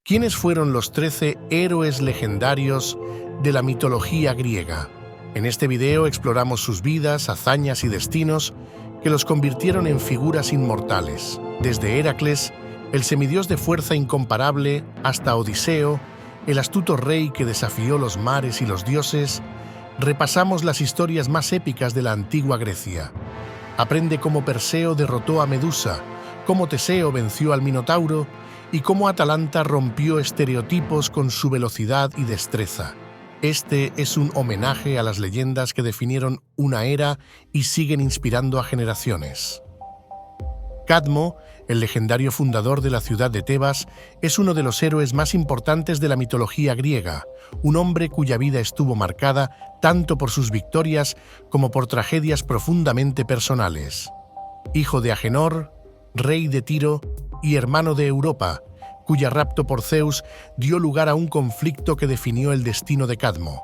¿Quiénes fueron los 13 héroes legendarios de la mitología griega? En este video exploramos sus vidas, hazañas y destinos que los convirtieron en figuras inmortales. Desde Heracles, el semidios de fuerza incomparable, hasta Odiseo, el astuto rey que desafió los mares y los dioses, repasamos las historias más épicas de la antigua Grecia. Aprende cómo Perseo derrotó a Medusa, cómo Teseo venció al Minotauro y cómo Atalanta rompió estereotipos con su velocidad y destreza. Este es un homenaje a las leyendas que definieron una era y siguen inspirando a generaciones. Cadmo, el legendario fundador de la ciudad de Tebas, es uno de los héroes más importantes de la mitología griega, un hombre cuya vida estuvo marcada tanto por sus victorias como por tragedias profundamente personales. Hijo de Agenor, rey de Tiro y hermano de Europa, cuya rapto por Zeus dio lugar a un conflicto que definió el destino de Cadmo.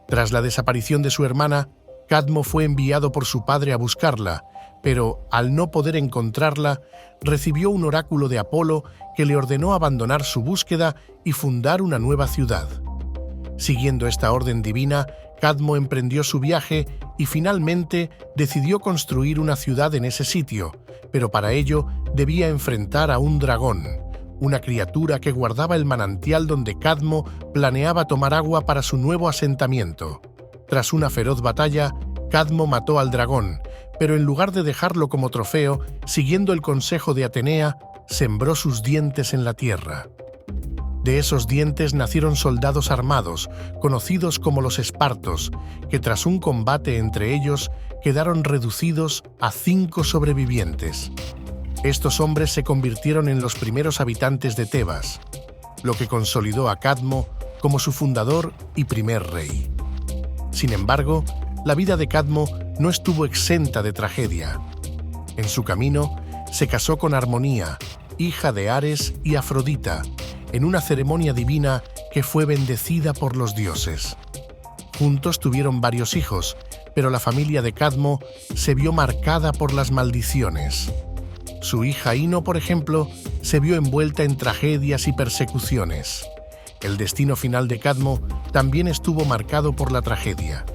Tras la desaparición de su hermana, Cadmo fue enviado por su padre a buscarla, pero al no poder encontrarla, recibió un oráculo de Apolo que le ordenó abandonar su búsqueda y fundar una nueva ciudad. Siguiendo esta orden divina, Cadmo emprendió su viaje y finalmente decidió construir una ciudad en ese sitio, pero para ello debía enfrentar a un dragón, una criatura que guardaba el manantial donde Cadmo planeaba tomar agua para su nuevo asentamiento. Tras una feroz batalla, Cadmo mató al dragón, pero en lugar de dejarlo como trofeo, siguiendo el consejo de Atenea, sembró sus dientes en la tierra. De esos dientes nacieron soldados armados, conocidos como los espartos, que tras un combate entre ellos quedaron reducidos a 5 sobrevivientes. Estos hombres se convirtieron en los primeros habitantes de Tebas, lo que consolidó a Cadmo como su fundador y primer rey. Sin embargo, la vida de Cadmo no estuvo exenta de tragedia. En su camino, se casó con Armonía, hija de Ares y Afrodita, en una ceremonia divina que fue bendecida por los dioses. Juntos tuvieron varios hijos, pero la familia de Cadmo se vio marcada por las maldiciones. Su hija Ino, por ejemplo, se vio envuelta en tragedias y persecuciones. El destino final de Cadmo también estuvo marcado por la tragedia.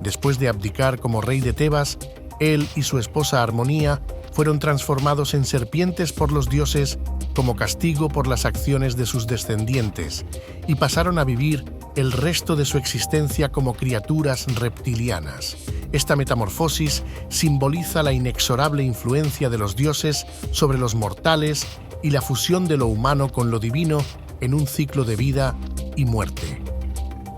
Después de abdicar como rey de Tebas, él y su esposa Armonía fueron transformados en serpientes por los dioses como castigo por las acciones de sus descendientes y pasaron a vivir el resto de su existencia como criaturas reptilianas. Esta metamorfosis simboliza la inexorable influencia de los dioses sobre los mortales y la fusión de lo humano con lo divino en un ciclo de vida y muerte.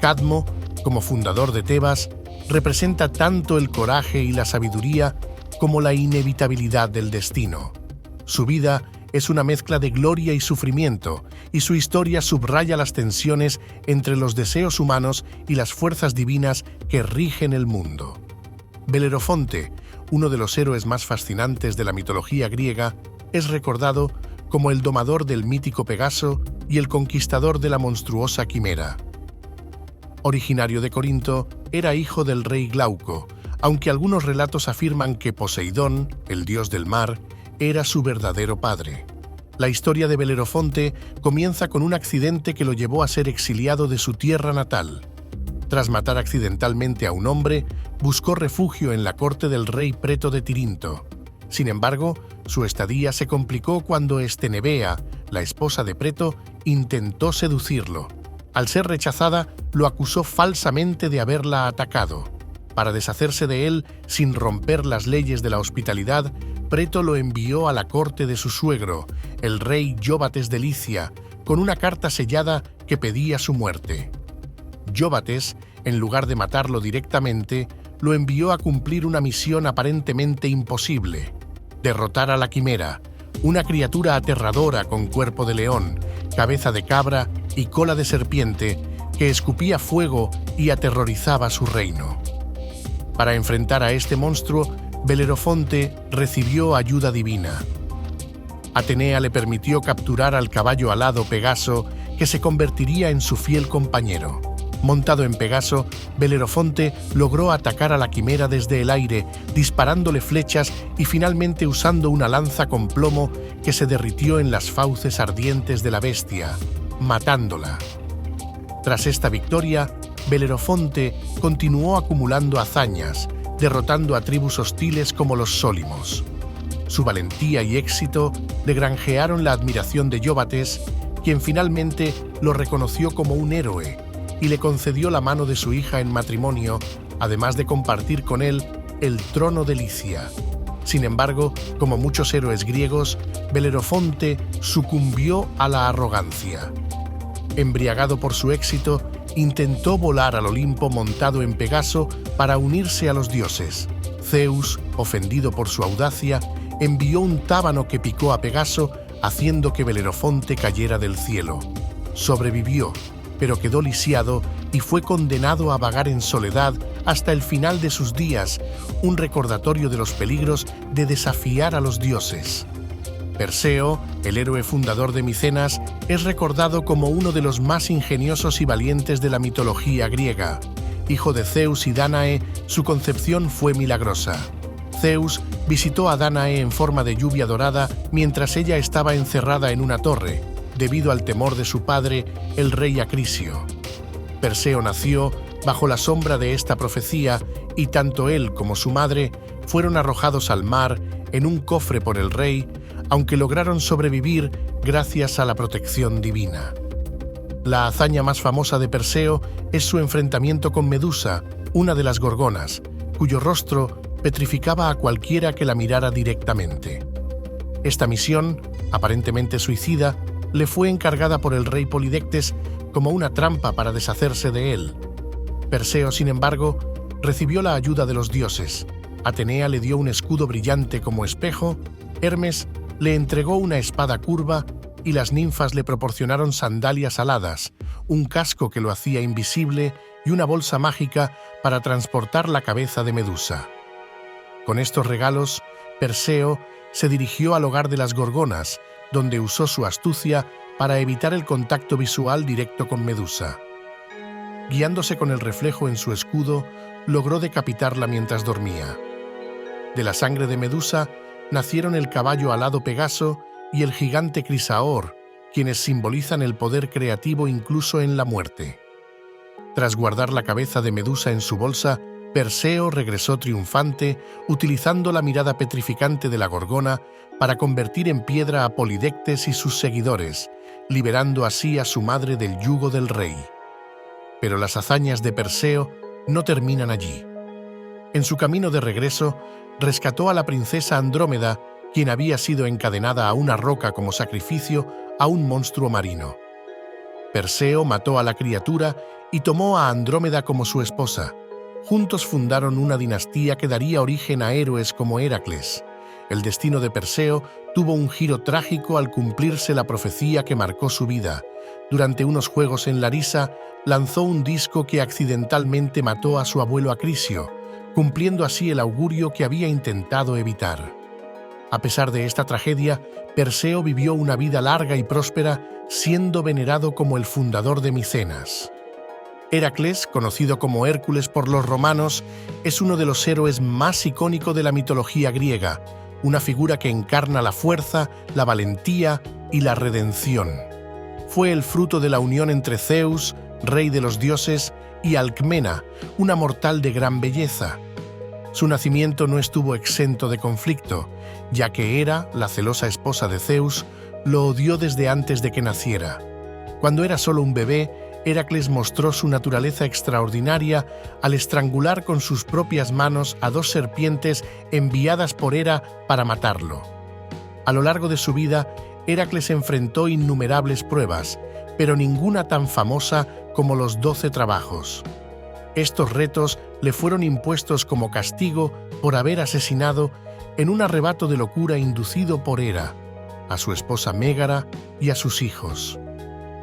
Cadmo, como fundador de Tebas, representa tanto el coraje y la sabiduría como la inevitabilidad del destino. Su vida es una mezcla de gloria y sufrimiento, y su historia subraya las tensiones entre los deseos humanos y las fuerzas divinas que rigen el mundo. Belerofonte, uno de los héroes más fascinantes de la mitología griega, es recordado como el domador del mítico Pegaso y el conquistador de la monstruosa Quimera. Originario de Corinto, era hijo del rey Glauco, aunque algunos relatos afirman que Poseidón, el dios del mar, era su verdadero padre. La historia de Belerofonte comienza con un accidente que lo llevó a ser exiliado de su tierra natal. Tras matar accidentalmente a un hombre, buscó refugio en la corte del rey Preto de Tirinto. Sin embargo, su estadía se complicó cuando Estenebea, la esposa de Preto, intentó seducirlo. Al ser rechazada, lo acusó falsamente de haberla atacado. Para deshacerse de él, sin romper las leyes de la hospitalidad, Preto lo envió a la corte de su suegro, el rey Yóbates de Licia, con una carta sellada que pedía su muerte. Yóbates, en lugar de matarlo directamente, lo envió a cumplir una misión aparentemente imposible: derrotar a la Quimera, una criatura aterradora con cuerpo de león, cabeza de cabra y cola de serpiente que escupía fuego y aterrorizaba su reino. Para enfrentar a este monstruo, Belerofonte recibió ayuda divina. Atenea le permitió capturar al caballo alado Pegaso, que se convertiría en su fiel compañero. Montado en Pegaso, Belerofonte logró atacar a la Quimera desde el aire, disparándole flechas y finalmente usando una lanza con plomo que se derritió en las fauces ardientes de la bestia. matándola. Tras esta victoria, Belerofonte continuó acumulando hazañas, derrotando a tribus hostiles como los Sólimos. Su valentía y éxito le granjearon la admiración de Ióbates, quien finalmente lo reconoció como un héroe y le concedió la mano de su hija en matrimonio, además de compartir con él el trono de Licia. Sin embargo, como muchos héroes griegos, Belerofonte sucumbió a la arrogancia. Embriagado por su éxito, intentó volar al Olimpo montado en Pegaso para unirse a los dioses. Zeus, ofendido por su audacia, envió un tábano que picó a Pegaso, haciendo que Belerofonte cayera del cielo. Sobrevivió, pero quedó lisiado y fue condenado a vagar en soledad hasta el final de sus días, un recordatorio de los peligros de desafiar a los dioses. Perseo, el héroe fundador de Micenas, es recordado como uno de los más ingeniosos y valientes de la mitología griega. Hijo de Zeus y Dánae, su concepción fue milagrosa. Zeus visitó a Dánae en forma de lluvia dorada mientras ella estaba encerrada en una torre, debido al temor de su padre, el rey Acrisio. Perseo nació bajo la sombra de esta profecía y tanto él como su madre fueron arrojados al mar en un cofre por el rey, aunque lograron sobrevivir gracias a la protección divina. La hazaña más famosa de Perseo es su enfrentamiento con Medusa, una de las gorgonas, cuyo rostro petrificaba a cualquiera que la mirara directamente. Esta misión, aparentemente suicida, le fue encargada por el rey Polidectes como una trampa para deshacerse de él. Perseo, sin embargo, recibió la ayuda de los dioses. Atenea le dio un escudo brillante como espejo, Hermes le entregó una espada curva y las ninfas le proporcionaron sandalias aladas, un casco que lo hacía invisible y una bolsa mágica para transportar la cabeza de Medusa. Con estos regalos, Perseo se dirigió al hogar de las gorgonas, donde usó su astucia para evitar el contacto visual directo con Medusa. Guiándose con el reflejo en su escudo, logró decapitarla mientras dormía. De la sangre de Medusa nacieron el caballo alado Pegaso y el gigante Crisaor, quienes simbolizan el poder creativo incluso en la muerte. Tras guardar la cabeza de Medusa en su bolsa, Perseo regresó triunfante, utilizando la mirada petrificante de la gorgona para convertir en piedra a Polidectes y sus seguidores, liberando así a su madre del yugo del rey. Pero las hazañas de Perseo no terminan allí. En su camino de regreso, rescató a la princesa Andrómeda, quien había sido encadenada a una roca como sacrificio a un monstruo marino. Perseo mató a la criatura y tomó a Andrómeda como su esposa. Juntos fundaron una dinastía que daría origen a héroes como Heracles. El destino de Perseo tuvo un giro trágico al cumplirse la profecía que marcó su vida. Durante unos juegos en Larisa, lanzó un disco que accidentalmente mató a su abuelo Acrisio, cumpliendo así el augurio que había intentado evitar. A pesar de esta tragedia, Perseo vivió una vida larga y próspera, siendo venerado como el fundador de Micenas. Heracles, conocido como Hércules por los romanos, es uno de los héroes más icónicos de la mitología griega, una figura que encarna la fuerza, la valentía y la redención. Fue el fruto de la unión entre Zeus, rey de los dioses, y Alcmena, una mortal de gran belleza. Su nacimiento no estuvo exento de conflicto, ya que Hera, la celosa esposa de Zeus, lo odió desde antes de que naciera. Cuando era solo un bebé, Heracles mostró su naturaleza extraordinaria al estrangular con sus propias manos a dos serpientes enviadas por Hera para matarlo. A lo largo de su vida, Heracles enfrentó innumerables pruebas, pero ninguna tan famosa como los 12 trabajos. Estos retos le fueron impuestos como castigo por haber asesinado, en un arrebato de locura inducido por Hera, a su esposa Mégara y a sus hijos.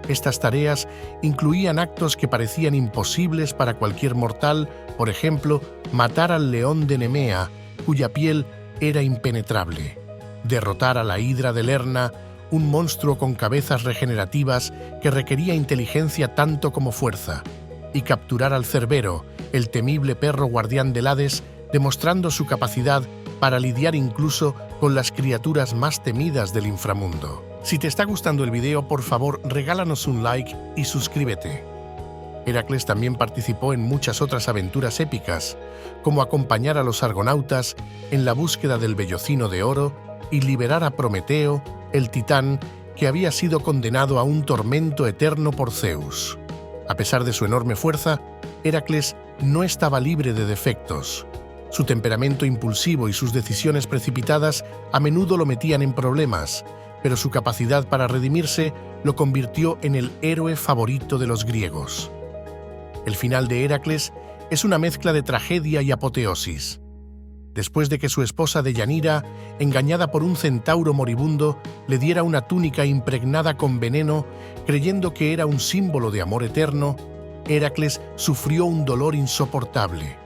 Estas tareas incluían actos que parecían imposibles para cualquier mortal, por ejemplo, matar al león de Nemea, cuya piel era impenetrable, derrotar a la hidra de Lerna, un monstruo con cabezas regenerativas que requería inteligencia tanto como fuerza, y capturar al Cerbero, el temible perro guardián del Hades, demostrando su capacidad para lidiar incluso con las criaturas más temidas del inframundo. Si te está gustando el video, por favor, regálanos un like y suscríbete. Heracles también participó en muchas otras aventuras épicas, como acompañar a los argonautas en la búsqueda del vellocino de oro y liberar a Prometeo, el titán, que había sido condenado a un tormento eterno por Zeus. A pesar de su enorme fuerza, Heracles no estaba libre de defectos. Su temperamento impulsivo y sus decisiones precipitadas a menudo lo metían en problemas, pero su capacidad para redimirse lo convirtió en el héroe favorito de los griegos. El final de Heracles es una mezcla de tragedia y apoteosis. Después de que su esposa Deyanira, engañada por un centauro moribundo, le diera una túnica impregnada con veneno, creyendo que era un símbolo de amor eterno, Heracles sufrió un dolor insoportable.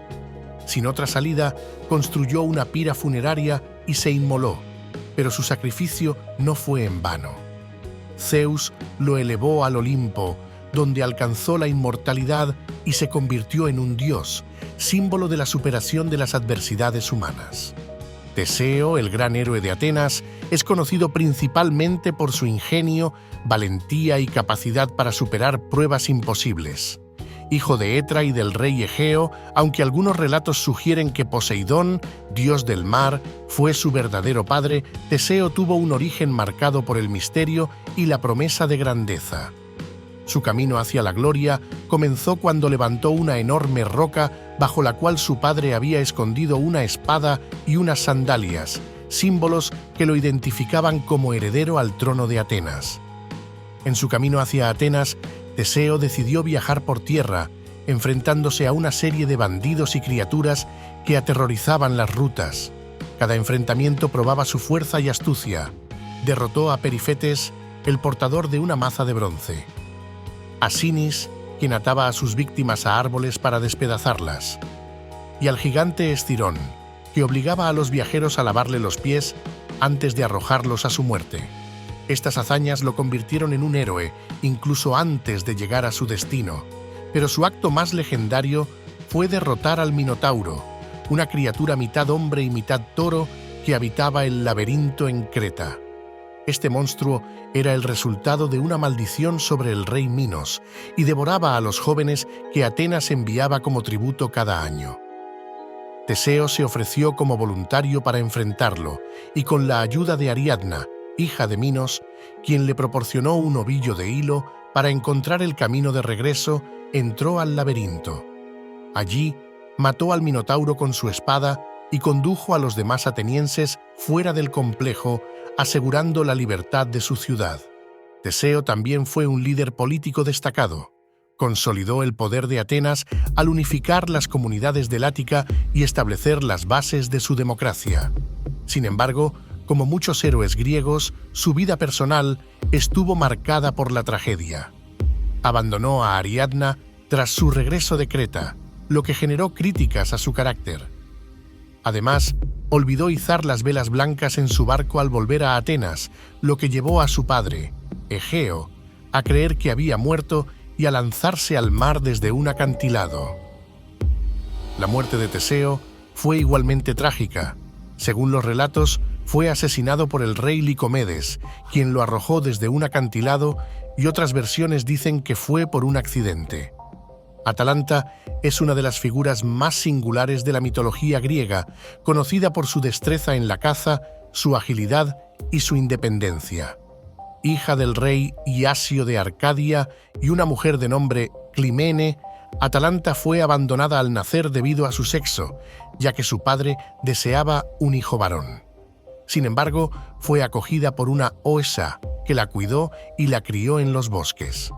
Sin otra salida, construyó una pira funeraria y se inmoló, pero su sacrificio no fue en vano. Zeus lo elevó al Olimpo, donde alcanzó la inmortalidad y se convirtió en un dios, símbolo de la superación de las adversidades humanas. Teseo, el gran héroe de Atenas, es conocido principalmente por su ingenio, valentía y capacidad para superar pruebas imposibles. Hijo de Etra y del rey Egeo, aunque algunos relatos sugieren que Poseidón, dios del mar, fue su verdadero padre, Teseo tuvo un origen marcado por el misterio y la promesa de grandeza. Su camino hacia la gloria comenzó cuando levantó una enorme roca bajo la cual su padre había escondido una espada y unas sandalias, símbolos que lo identificaban como heredero al trono de Atenas. En su camino hacia Atenas, Teseo decidió viajar por tierra, enfrentándose a una serie de bandidos y criaturas que aterrorizaban las rutas. Cada enfrentamiento probaba su fuerza y astucia. Derrotó a Perifetes, el portador de una maza de bronce. A Sinis, quien ataba a sus víctimas a árboles para despedazarlas, y al gigante Escirón, que obligaba a los viajeros a lavarle los pies antes de arrojarlos a su muerte. Estas hazañas lo convirtieron en un héroe, incluso antes de llegar a su destino, pero su acto más legendario fue derrotar al Minotauro, una criatura mitad hombre y mitad toro que habitaba el laberinto en Creta. Este monstruo era el resultado de una maldición sobre el rey Minos y devoraba a los jóvenes que Atenas enviaba como tributo cada año. Teseo se ofreció como voluntario para enfrentarlo y con la ayuda de Ariadna, hija de Minos, quien le proporcionó un ovillo de hilo para encontrar el camino de regreso, entró al laberinto. Allí mató al Minotauro con su espada y condujo a los demás atenienses fuera del complejo, asegurando la libertad de su ciudad. Teseo también fue un líder político destacado. Consolidó el poder de Atenas al unificar las comunidades del Ática y establecer las bases de su democracia. Sin embargo, como muchos héroes griegos, su vida personal estuvo marcada por la tragedia. Abandonó a Ariadna tras su regreso de Creta, lo que generó críticas a su carácter. Además, olvidó izar las velas blancas en su barco al volver a Atenas, lo que llevó a su padre, Egeo, a creer que había muerto y a lanzarse al mar desde un acantilado. La muerte de Teseo fue igualmente trágica. Según los relatos, fue asesinado por el rey Licomedes, quien lo arrojó desde un acantilado, y otras versiones dicen que fue por un accidente. Atalanta es una de las figuras más singulares de la mitología griega, conocida por su destreza en la caza, su agilidad y su independencia. Hija del rey Iasio de Arcadia y una mujer de nombre Climene, Atalanta fue abandonada al nacer debido a su sexo, ya que su padre deseaba un hijo varón. Sin embargo, fue acogida por una Oesa, que la cuidó y la crió en los bosques.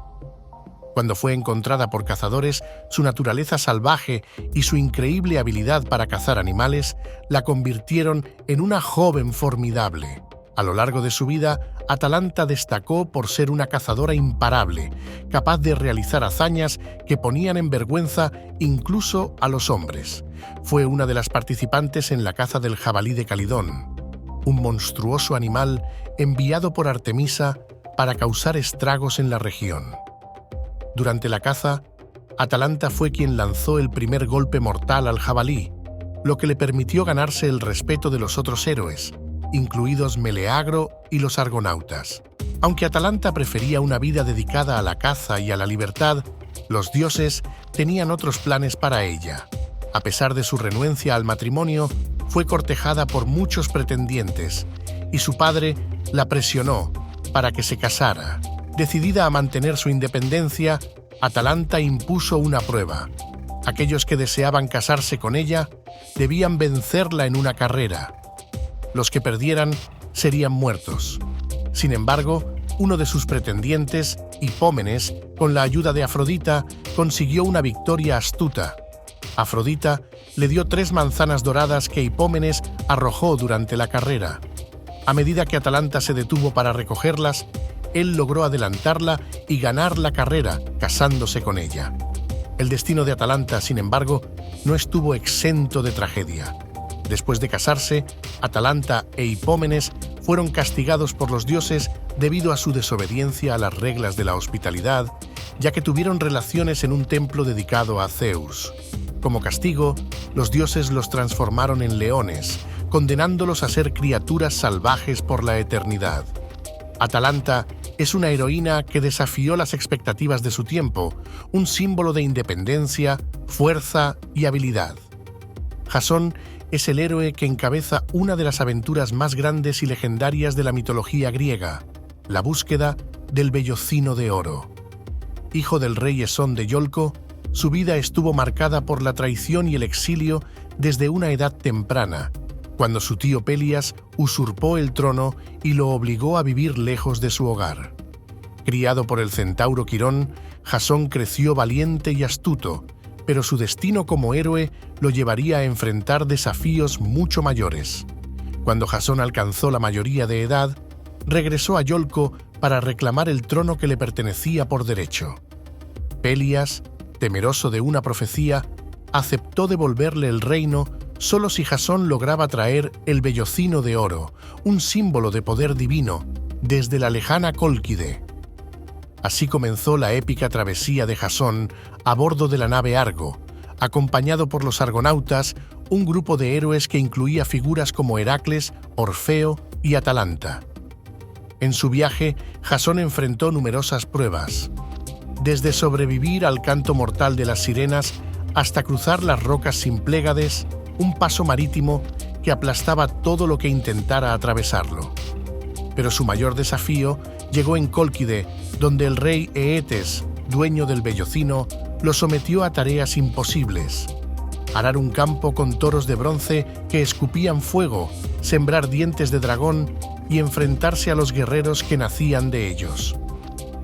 Cuando fue encontrada por cazadores, su naturaleza salvaje y su increíble habilidad para cazar animales la convirtieron en una joven formidable. A lo largo de su vida, Atalanta destacó por ser una cazadora imparable, capaz de realizar hazañas que ponían en vergüenza incluso a los hombres. Fue una de las participantes en la caza del jabalí de Calidón, un monstruoso animal enviado por Artemisa para causar estragos en la región. Durante la caza, Atalanta fue quien lanzó el primer golpe mortal al jabalí, lo que le permitió ganarse el respeto de los otros héroes, incluidos Meleagro y los argonautas. Aunque Atalanta prefería una vida dedicada a la caza y a la libertad, los dioses tenían otros planes para ella. A pesar de su renuencia al matrimonio, fue cortejada por muchos pretendientes y su padre la presionó para que se casara. Decidida a mantener su independencia, Atalanta impuso una prueba. Aquellos que deseaban casarse con ella debían vencerla en una carrera. Los que perdieran serían muertos. Sin embargo, uno de sus pretendientes, Hipómenes, con la ayuda de Afrodita, consiguió una victoria astuta. Afrodita le dio 3 manzanas doradas que Hipómenes arrojó durante la carrera. A medida que Atalanta se detuvo para recogerlas, él logró adelantarla y ganar la carrera, casándose con ella. El destino de Atalanta, sin embargo, no estuvo exento de tragedia. Después de casarse, Atalanta e Hipómenes fueron castigados por los dioses debido a su desobediencia a las reglas de la hospitalidad, ya que tuvieron relaciones en un templo dedicado a Zeus. Como castigo, los dioses los transformaron en leones, condenándolos a ser criaturas salvajes por la eternidad. Atalanta es una heroína que desafió las expectativas de su tiempo, un símbolo de independencia, fuerza y habilidad. Jasón es el héroe que encabeza una de las aventuras más grandes y legendarias de la mitología griega, la búsqueda del vellocino de oro. Hijo del rey Esón de Iolco, su vida estuvo marcada por la traición y el exilio desde una edad temprana, cuando su tío Pelias usurpó el trono y lo obligó a vivir lejos de su hogar. Criado por el centauro Quirón, Jasón creció valiente y astuto, pero su destino como héroe lo llevaría a enfrentar desafíos mucho mayores. Cuando Jasón alcanzó la mayoría de edad, regresó a Iolco para reclamar el trono que le pertenecía por derecho. Pelias, temeroso de una profecía, aceptó devolverle el reino solo si Jasón lograba traer el vellocino de oro, un símbolo de poder divino, desde la lejana Cólquide. Así comenzó la épica travesía de Jasón a bordo de la nave Argo, acompañado por los argonautas, un grupo de héroes que incluía figuras como Heracles, Orfeo y Atalanta. En su viaje, Jasón enfrentó numerosas pruebas, desde sobrevivir al canto mortal de las sirenas hasta cruzar las rocas sin Pléyades, un paso marítimo que aplastaba todo lo que intentara atravesarlo. Pero su mayor desafío llegó en Cólquide, donde el rey Eetes, dueño del vellocino, lo sometió a tareas imposibles: arar un campo con toros de bronce que escupían fuego, sembrar dientes de dragón y enfrentarse a los guerreros que nacían de ellos.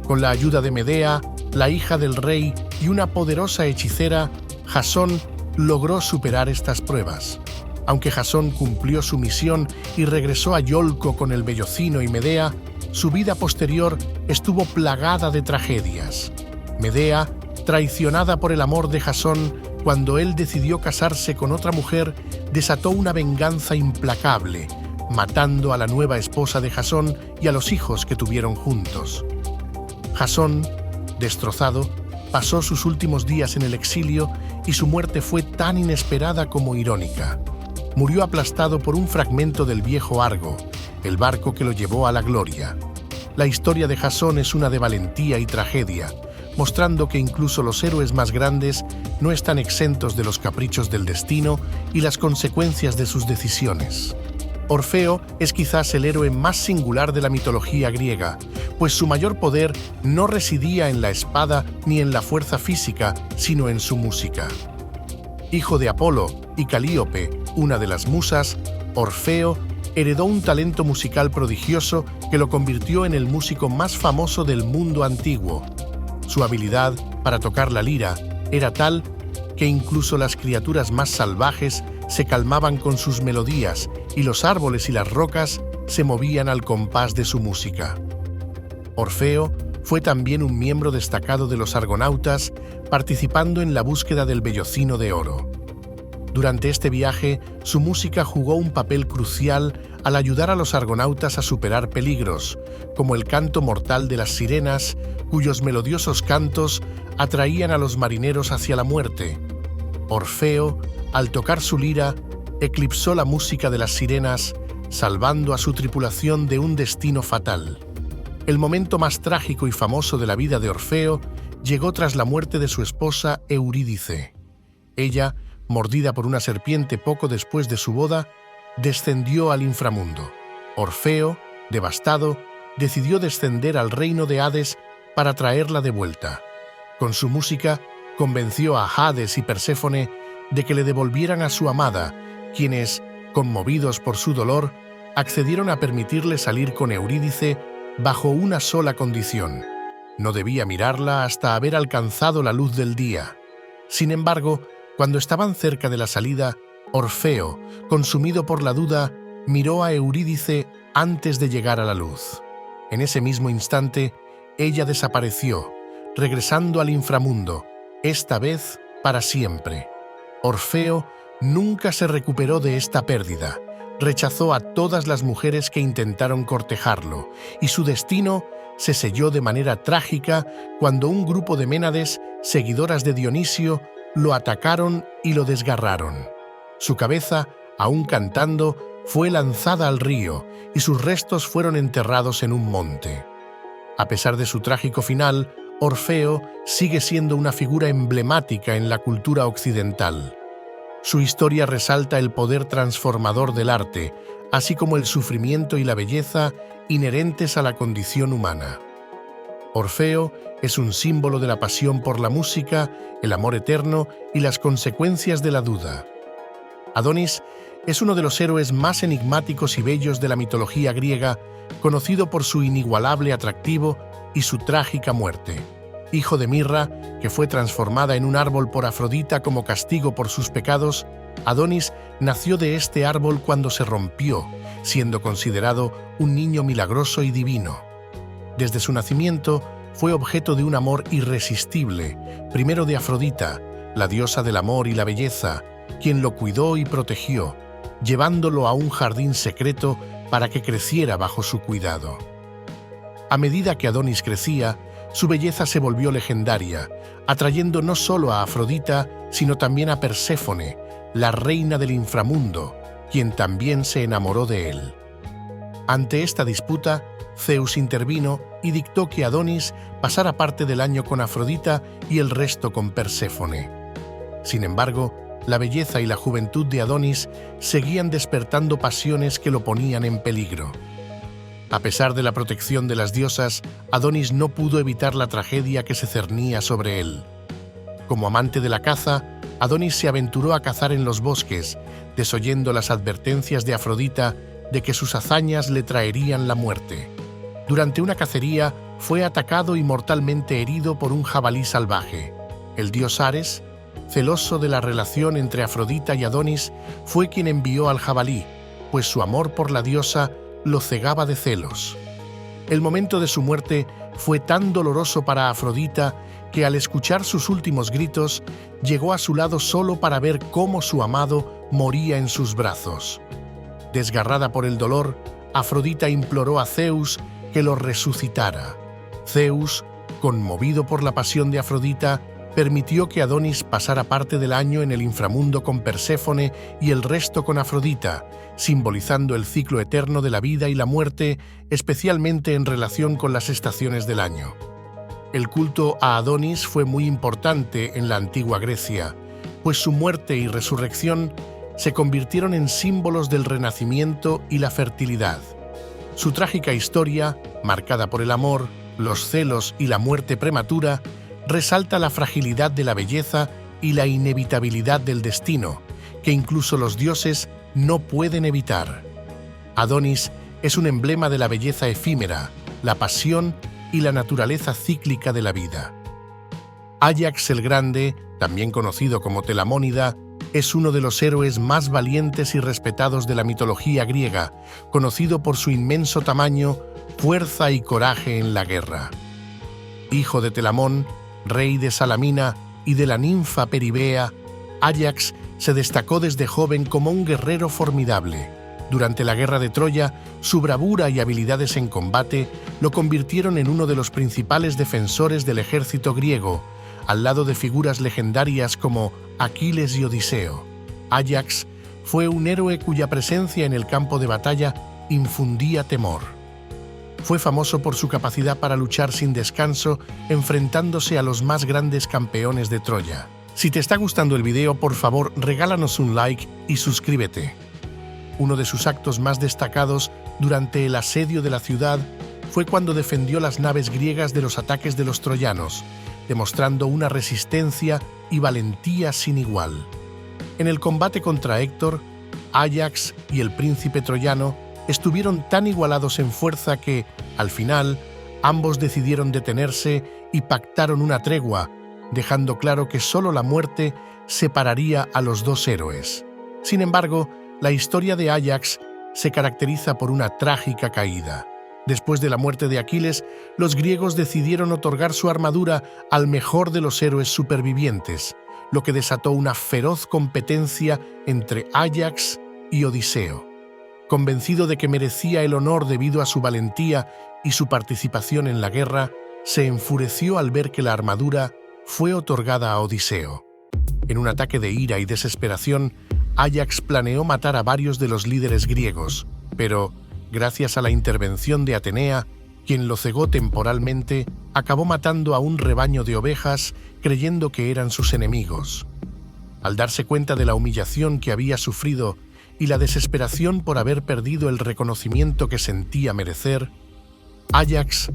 Con la ayuda de Medea, la hija del rey y una poderosa hechicera, Jasón logró superar estas pruebas. Aunque Jasón cumplió su misión y regresó a Iolco con el vellocino y Medea, su vida posterior estuvo plagada de tragedias. Medea, traicionada por el amor de Jasón, cuando él decidió casarse con otra mujer, desató una venganza implacable, matando a la nueva esposa de Jasón y a los hijos que tuvieron juntos. Jasón, destrozado, pasó sus últimos días en el exilio y su muerte fue tan inesperada como irónica. Murió aplastado por un fragmento del viejo Argo, el barco que lo llevó a la gloria. La historia de Jasón es una de valentía y tragedia, mostrando que incluso los héroes más grandes no están exentos de los caprichos del destino y las consecuencias de sus decisiones. Orfeo es quizás el héroe más singular de la mitología griega, pues su mayor poder no residía en la espada ni en la fuerza física, sino en su música. Hijo de Apolo y Calíope, una de las musas, Orfeo heredó un talento musical prodigioso que lo convirtió en el músico más famoso del mundo antiguo. Su habilidad para tocar la lira era tal que incluso las criaturas más salvajes se calmaban con sus melodías y los árboles y las rocas se movían al compás de su música. Orfeo fue también un miembro destacado de los argonautas, participando en la búsqueda del vellocino de oro. Durante este viaje, su música jugó un papel crucial al ayudar a los argonautas a superar peligros, como el canto mortal de las sirenas, cuyos melodiosos cantos atraían a los marineros hacia la muerte. Orfeo, al tocar su lira, eclipsó la música de las sirenas, salvando a su tripulación de un destino fatal. El momento más trágico y famoso de la vida de Orfeo llegó tras la muerte de su esposa Eurídice. Ella, mordida por una serpiente poco después de su boda, descendió al inframundo. Orfeo, devastado, decidió descender al reino de Hades para traerla de vuelta. Con su música, convenció a Hades y Perséfone de que le devolvieran a su amada, quienes, conmovidos por su dolor, accedieron a permitirle salir con Eurídice bajo una sola condición: no debía mirarla hasta haber alcanzado la luz del día. Sin embargo, cuando estaban cerca de la salida, Orfeo, consumido por la duda, miró a Eurídice antes de llegar a la luz. En ese mismo instante, ella desapareció, regresando al inframundo, esta vez para siempre. Orfeo nunca se recuperó de esta pérdida. Rechazó a todas las mujeres que intentaron cortejarlo, y su destino se selló de manera trágica cuando un grupo de Ménades, seguidoras de Dionisio, lo atacaron y lo desgarraron. Su cabeza, aún cantando, fue lanzada al río y sus restos fueron enterrados en un monte. A pesar de su trágico final, Orfeo sigue siendo una figura emblemática en la cultura occidental. Su historia resalta el poder transformador del arte, así como el sufrimiento y la belleza inherentes a la condición humana. Orfeo es un símbolo de la pasión por la música, el amor eterno y las consecuencias de la duda. Adonis es uno de los héroes más enigmáticos y bellos de la mitología griega, conocido por su inigualable atractivo y su trágica muerte. Hijo de Mirra, que fue transformada en un árbol por Afrodita como castigo por sus pecados, Adonis nació de este árbol cuando se rompió, siendo considerado un niño milagroso y divino. Desde su nacimiento, fue objeto de un amor irresistible, primero de Afrodita, la diosa del amor y la belleza, quien lo cuidó y protegió, llevándolo a un jardín secreto para que creciera bajo su cuidado. A medida que Adonis crecía, su belleza se volvió legendaria, atrayendo no solo a Afrodita, sino también a Perséfone, la reina del inframundo, quien también se enamoró de él. Ante esta disputa, Zeus intervino y dictó que Adonis pasara parte del año con Afrodita y el resto con Perséfone. Sin embargo, la belleza y la juventud de Adonis seguían despertando pasiones que lo ponían en peligro. A pesar de la protección de las diosas, Adonis no pudo evitar la tragedia que se cernía sobre él. Como amante de la caza, Adonis se aventuró a cazar en los bosques, desoyendo las advertencias de Afrodita de que sus hazañas le traerían la muerte. Durante una cacería, fue atacado y mortalmente herido por un jabalí salvaje. El dios Ares, celoso de la relación entre Afrodita y Adonis, fue quien envió al jabalí, pues su amor por la diosa lo cegaba de celos. El momento de su muerte fue tan doloroso para Afrodita que al escuchar sus últimos gritos, llegó a su lado solo para ver cómo su amado moría en sus brazos. Desgarrada por el dolor, Afrodita imploró a Zeus que lo resucitara. Zeus, conmovido por la pasión de Afrodita, permitió que Adonis pasara parte del año en el inframundo con Perséfone y el resto con Afrodita, simbolizando el ciclo eterno de la vida y la muerte, especialmente en relación con las estaciones del año. El culto a Adonis fue muy importante en la antigua Grecia, pues su muerte y resurrección se convirtieron en símbolos del renacimiento y la fertilidad. Su trágica historia, marcada por el amor, los celos y la muerte prematura, resalta la fragilidad de la belleza y la inevitabilidad del destino, que incluso los dioses no pueden evitar. Adonis es un emblema de la belleza efímera, la pasión y la naturaleza cíclica de la vida. Áyax el Grande, también conocido como Telamónida, es uno de los héroes más valientes y respetados de la mitología griega, conocido por su inmenso tamaño, fuerza y coraje en la guerra. Hijo de Telamón, rey de Salamina y de la ninfa Peribea, Áyax se destacó desde joven como un guerrero formidable. Durante la guerra de Troya, su bravura y habilidades en combate lo convirtieron en uno de los principales defensores del ejército griego, al lado de figuras legendarias como Aquiles y Odiseo. Áyax fue un héroe cuya presencia en el campo de batalla infundía temor. Fue famoso por su capacidad para luchar sin descanso, enfrentándose a los más grandes campeones de Troya. Si te está gustando el video, por favor, regálanos un like y suscríbete. Uno de sus actos más destacados durante el asedio de la ciudad fue cuando defendió las naves griegas de los ataques de los troyanos, demostrando una resistencia y valentía sin igual. En el combate contra Héctor, Áyax y el príncipe troyano estuvieron tan igualados en fuerza que, al final, ambos decidieron detenerse y pactaron una tregua, dejando claro que solo la muerte separaría a los dos héroes. Sin embargo, la historia de Áyax se caracteriza por una trágica caída. Después de la muerte de Aquiles, los griegos decidieron otorgar su armadura al mejor de los héroes supervivientes, lo que desató una feroz competencia entre Áyax y Odiseo. Convencido de que merecía el honor debido a su valentía y su participación en la guerra, se enfureció al ver que la armadura fue otorgada a Odiseo. En un ataque de ira y desesperación, Áyax planeó matar a varios de los líderes griegos, pero, gracias a la intervención de Atenea, quien lo cegó temporalmente, acabó matando a un rebaño de ovejas creyendo que eran sus enemigos. Al darse cuenta de la humillación que había sufrido y la desesperación por haber perdido el reconocimiento que sentía merecer, Áyax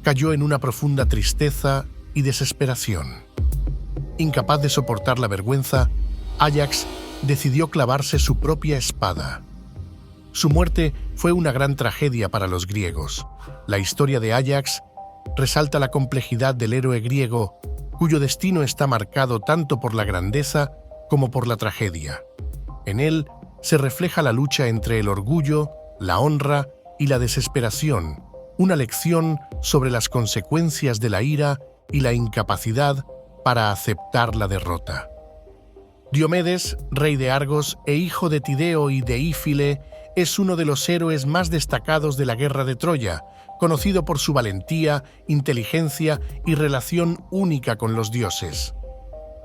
cayó en una profunda tristeza y desesperación. Incapaz de soportar la vergüenza, Áyax decidió clavarse su propia espada. Su muerte fue una gran tragedia para los griegos. La historia de Áyax resalta la complejidad del héroe griego, cuyo destino está marcado tanto por la grandeza como por la tragedia. En él se refleja la lucha entre el orgullo, la honra y la desesperación, una lección sobre las consecuencias de la ira y la incapacidad para aceptar la derrota. Diomedes, rey de Argos e hijo de Tideo y de Ífile, es uno de los héroes más destacados de la guerra de Troya, conocido por su valentía, inteligencia y relación única con los dioses.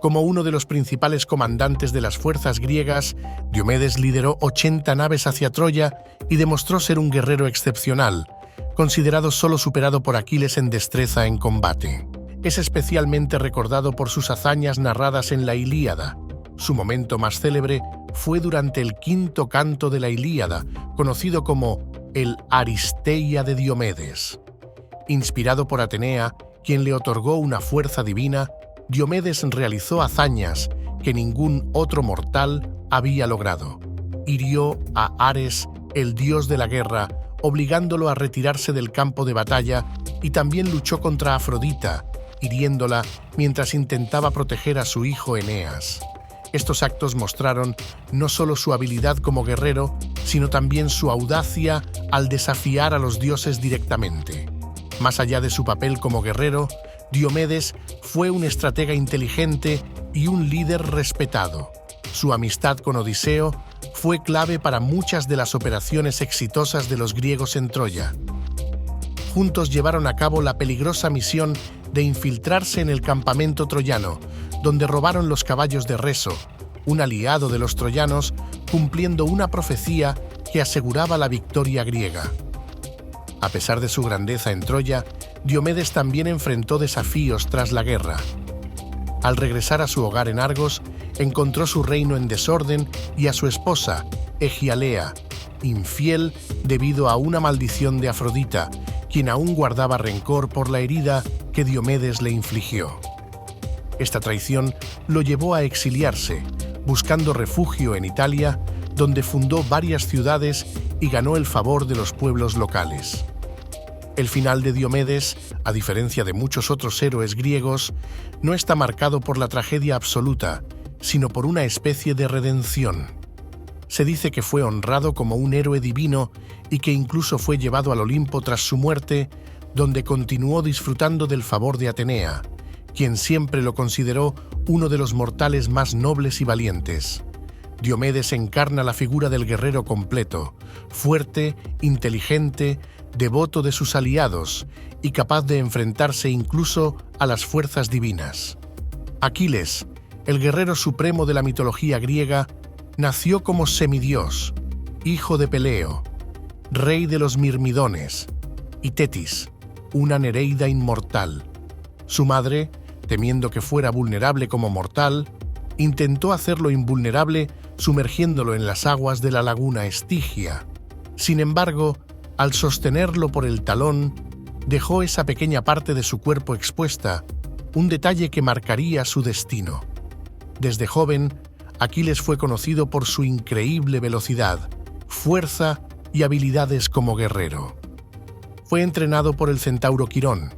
Como uno de los principales comandantes de las fuerzas griegas, Diomedes lideró 80 naves hacia Troya y demostró ser un guerrero excepcional, considerado solo superado por Aquiles en destreza en combate. Es especialmente recordado por sus hazañas narradas en la Ilíada. Su momento más célebre fue durante el quinto canto de la Ilíada, conocido como el Aristeia de Diomedes. Inspirado por Atenea, quien le otorgó una fuerza divina, Diomedes realizó hazañas que ningún otro mortal había logrado. Hirió a Ares, el dios de la guerra, obligándolo a retirarse del campo de batalla, y también luchó contra Afrodita, hiriéndola mientras intentaba proteger a su hijo Eneas. Estos actos mostraron no solo su habilidad como guerrero, sino también su audacia al desafiar a los dioses directamente. Más allá de su papel como guerrero, Diomedes fue un estratega inteligente y un líder respetado. Su amistad con Odiseo fue clave para muchas de las operaciones exitosas de los griegos en Troya. Juntos llevaron a cabo la peligrosa misión de infiltrarse en el campamento troyano, donde robaron los caballos de Reso, un aliado de los troyanos, cumpliendo una profecía que aseguraba la victoria griega. A pesar de su grandeza en Troya, Diomedes también enfrentó desafíos tras la guerra. Al regresar a su hogar en Argos, encontró su reino en desorden y a su esposa, Egialea, infiel debido a una maldición de Afrodita, quien aún guardaba rencor por la herida que Diomedes le infligió. Esta traición lo llevó a exiliarse, buscando refugio en Italia, donde fundó varias ciudades y ganó el favor de los pueblos locales. El final de Diomedes, a diferencia de muchos otros héroes griegos, no está marcado por la tragedia absoluta, sino por una especie de redención. Se dice que fue honrado como un héroe divino y que incluso fue llevado al Olimpo tras su muerte, donde continuó disfrutando del favor de Atenea, quien siempre lo consideró uno de los mortales más nobles y valientes. Diomedes encarna la figura del guerrero completo, fuerte, inteligente, devoto de sus aliados y capaz de enfrentarse incluso a las fuerzas divinas. Aquiles, el guerrero supremo de la mitología griega, nació como semidios, hijo de Peleo, rey de los Mirmidones, y Tetis, una Nereida inmortal. Su madre, temiendo que fuera vulnerable como mortal, intentó hacerlo invulnerable sumergiéndolo en las aguas de la laguna Estigia. Sin embargo, al sostenerlo por el talón, dejó esa pequeña parte de su cuerpo expuesta, un detalle que marcaría su destino. Desde joven, Aquiles fue conocido por su increíble velocidad, fuerza y habilidades como guerrero. Fue entrenado por el centauro Quirón,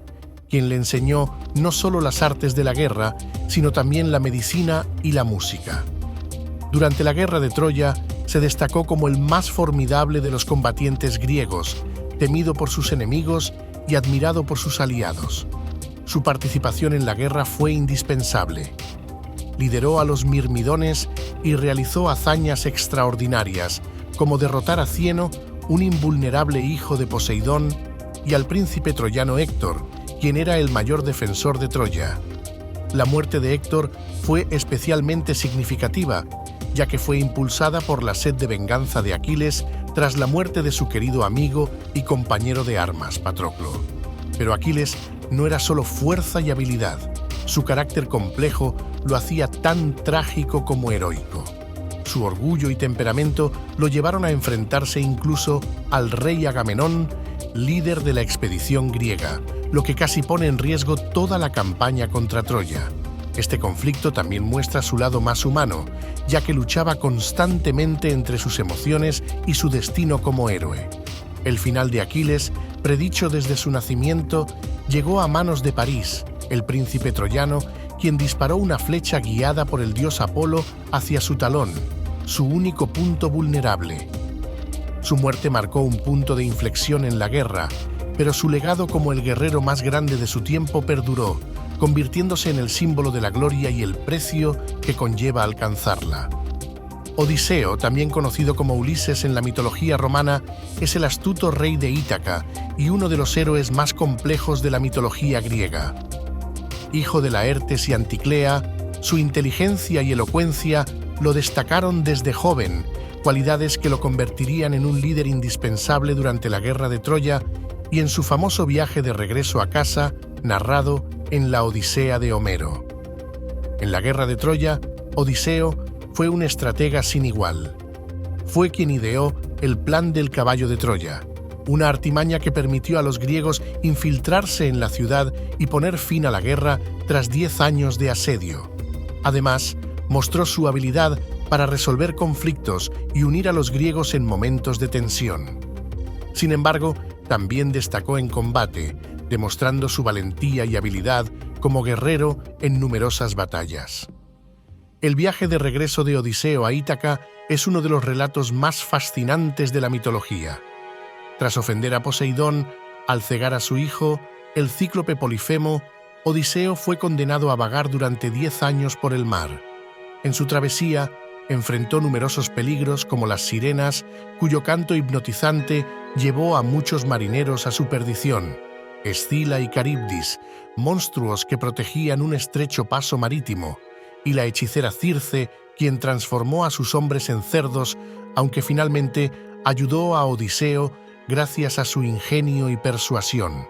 quien le enseñó no solo las artes de la guerra, sino también la medicina y la música. Durante la guerra de Troya, se destacó como el más formidable de los combatientes griegos, temido por sus enemigos y admirado por sus aliados. Su participación en la guerra fue indispensable. Lideró a los mirmidones y realizó hazañas extraordinarias, como derrotar a Cieno, un invulnerable hijo de Poseidón, y al príncipe troyano Héctor, quien era el mayor defensor de Troya. La muerte de Héctor fue especialmente significativa, ya que fue impulsada por la sed de venganza de Aquiles tras la muerte de su querido amigo y compañero de armas, Patroclo. Pero Aquiles no era solo fuerza y habilidad. Su carácter complejo lo hacía tan trágico como heroico. Su orgullo y temperamento lo llevaron a enfrentarse incluso al rey Agamenón, líder de la expedición griega, lo que casi pone en riesgo toda la campaña contra Troya. Este conflicto también muestra su lado más humano, ya que luchaba constantemente entre sus emociones y su destino como héroe. El final de Aquiles, predicho desde su nacimiento, llegó a manos de París, el príncipe troyano, quien disparó una flecha guiada por el dios Apolo hacia su talón, su único punto vulnerable. Su muerte marcó un punto de inflexión en la guerra, pero su legado como el guerrero más grande de su tiempo perduró, convirtiéndose en el símbolo de la gloria y el precio que conlleva alcanzarla. Odiseo, también conocido como Ulises en la mitología romana, es el astuto rey de Ítaca y uno de los héroes más complejos de la mitología griega. Hijo de Laertes y Anticlea, su inteligencia y elocuencia lo destacaron desde joven, cualidades que lo convertirían en un líder indispensable durante la guerra de Troya y en su famoso viaje de regreso a casa, narrado en la Odisea de Homero. En la guerra de Troya, Odiseo fue un estratega sin igual. Fue quien ideó el plan del caballo de Troya, una artimaña que permitió a los griegos infiltrarse en la ciudad y poner fin a la guerra tras 10 años de asedio. Además, mostró su habilidad para resolver conflictos y unir a los griegos en momentos de tensión. Sin embargo, también destacó en combate, demostrando su valentía y habilidad como guerrero en numerosas batallas. El viaje de regreso de Odiseo a Ítaca es uno de los relatos más fascinantes de la mitología. Tras ofender a Poseidón, al cegar a su hijo, el cíclope Polifemo, Odiseo fue condenado a vagar durante 10 años por el mar. En su travesía, enfrentó numerosos peligros como las sirenas, cuyo canto hipnotizante llevó a muchos marineros a su perdición, Escila y Caribdis, monstruos que protegían un estrecho paso marítimo, y la hechicera Circe, quien transformó a sus hombres en cerdos, aunque finalmente ayudó a Odiseo gracias a su ingenio y persuasión.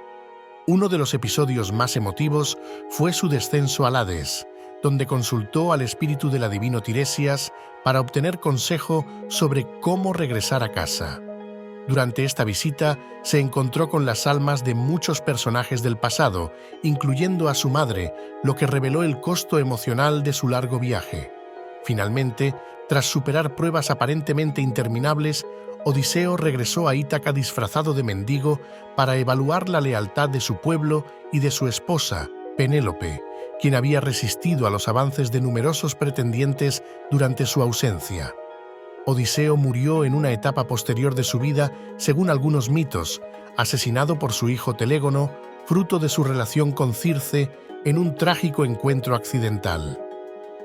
Uno de los episodios más emotivos fue su descenso al Hades, donde consultó al espíritu del adivino Tiresias para obtener consejo sobre cómo regresar a casa. Durante esta visita se encontró con las almas de muchos personajes del pasado, incluyendo a su madre, lo que reveló el costo emocional de su largo viaje. Finalmente, tras superar pruebas aparentemente interminables, Odiseo regresó a Ítaca disfrazado de mendigo para evaluar la lealtad de su pueblo y de su esposa, Penélope, quien había resistido a los avances de numerosos pretendientes durante su ausencia. Odiseo murió en una etapa posterior de su vida, según algunos mitos, asesinado por su hijo Telégono, fruto de su relación con Circe, en un trágico encuentro accidental.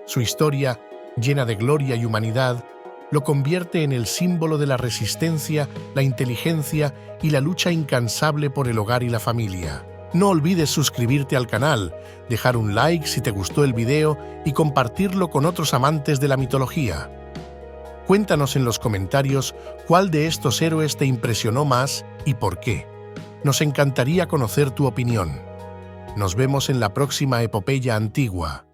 Su historia, llena de gloria y humanidad, lo convierte en el símbolo de la resistencia, la inteligencia y la lucha incansable por el hogar y la familia. No olvides suscribirte al canal, dejar un like si te gustó el video y compartirlo con otros amantes de la mitología. Cuéntanos en los comentarios cuál de estos héroes te impresionó más y por qué. Nos encantaría conocer tu opinión. Nos vemos en la próxima epopeya antigua.